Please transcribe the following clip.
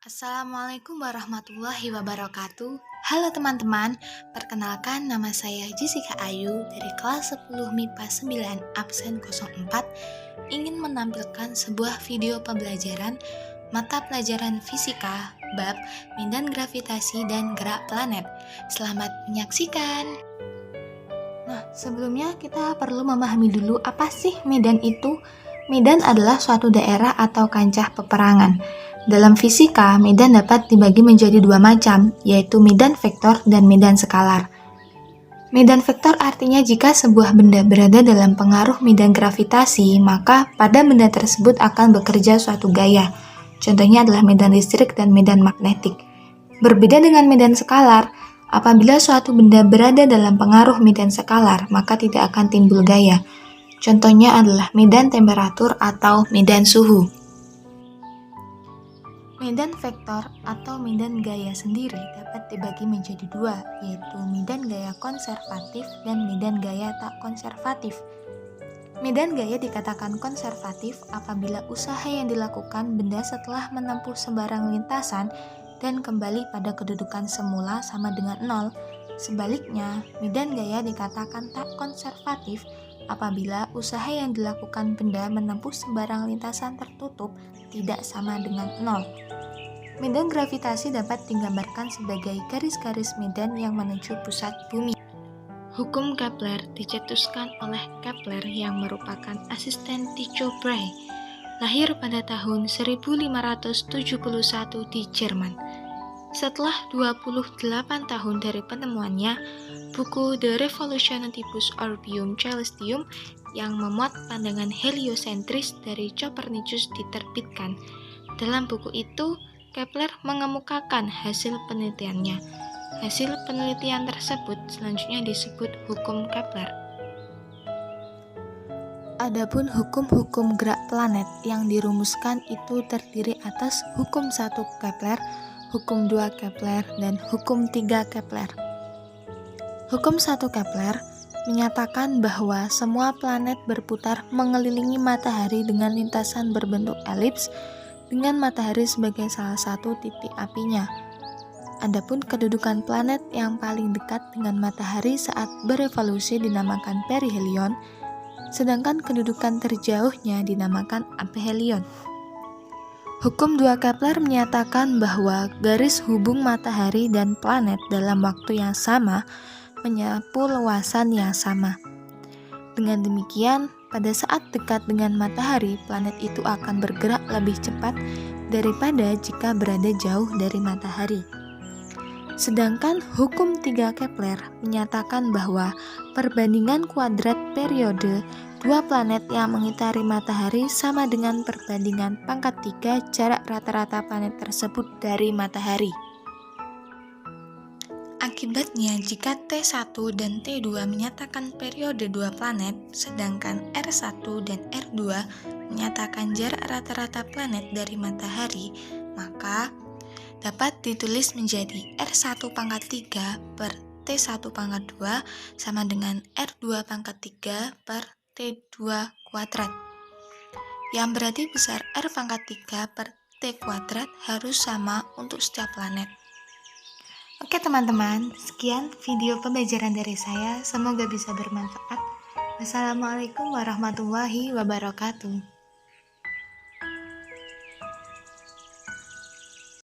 Assalamualaikum warahmatullahi wabarakatuh. Halo teman-teman, perkenalkan nama saya Jessica Ayu dari kelas 10 MIPA 9 absen 04 ingin menampilkan sebuah video pembelajaran mata pelajaran fisika bab medan gravitasi dan gerak planet. Selamat menyaksikan. Nah, sebelumnya kita perlu memahami dulu apa sih medan itu. Medan adalah suatu daerah atau kancah peperangan. Dalam fisika, medan dapat dibagi menjadi dua macam, yaitu medan vektor dan medan skalar. Medan vektor artinya jika sebuah benda berada dalam pengaruh medan gravitasi, maka pada benda tersebut akan bekerja suatu gaya. Contohnya adalah medan listrik dan medan magnetik. Berbeda dengan medan skalar, apabila suatu benda berada dalam pengaruh medan skalar, maka tidak akan timbul gaya. Contohnya adalah medan temperatur atau medan suhu. Medan vektor atau medan gaya sendiri dapat dibagi menjadi dua, yaitu medan gaya konservatif dan medan gaya tak konservatif. Medan gaya dikatakan konservatif apabila usaha yang dilakukan benda setelah menempuh sembarang lintasan dan kembali pada kedudukan semula sama dengan nol. Sebaliknya, medan gaya dikatakan tak konservatif apabila usaha yang dilakukan benda menempuh sembarang lintasan tertutup tidak sama dengan nol. Medan gravitasi dapat digambarkan sebagai garis-garis medan yang menuju pusat bumi. Hukum Kepler dicetuskan oleh Kepler yang merupakan asisten Tycho Brahe, lahir pada tahun 1571 di Jerman. Setelah 28 tahun dari penemuannya, buku The Revolutionibus Orbium Caelestium yang memuat pandangan heliosentris dari Copernicus diterbitkan. Dalam buku itu, Kepler mengemukakan hasil penelitiannya. Hasil penelitian tersebut selanjutnya disebut hukum Kepler. Adapun hukum-hukum gerak planet yang dirumuskan itu terdiri atas hukum 1 Kepler, hukum 2 Kepler, dan hukum 3 Kepler. Hukum 1 Kepler menyatakan bahwa semua planet berputar mengelilingi matahari dengan lintasan berbentuk elips dengan matahari sebagai salah satu titik apinya. Adapun kedudukan planet yang paling dekat dengan matahari saat berevolusi dinamakan perihelion, sedangkan kedudukan terjauhnya dinamakan aphelion. Hukum 2 Kepler menyatakan bahwa garis hubung matahari dan planet dalam waktu yang sama menyapu luasan yang sama. Dengan demikian, pada saat dekat dengan matahari, planet itu akan bergerak lebih cepat daripada jika berada jauh dari matahari. Sedangkan hukum 3 Kepler menyatakan bahwa perbandingan kuadrat periode dua planet yang mengitari matahari sama dengan perbandingan pangkat 3 jarak rata-rata planet tersebut dari matahari. Akibatnya, jika T1 dan T2 menyatakan periode dua planet, sedangkan R1 dan R2 menyatakan jarak rata-rata planet dari matahari, maka dapat ditulis menjadi R1 pangkat 3 per T1 pangkat 2 sama dengan R2 pangkat 3 per T2 kuadrat. Yang berarti besar R pangkat 3 per T kuadrat harus sama untuk setiap planet. Oke teman-teman, sekian video pembelajaran dari saya, semoga bisa bermanfaat. Wassalamualaikum warahmatullahi wabarakatuh.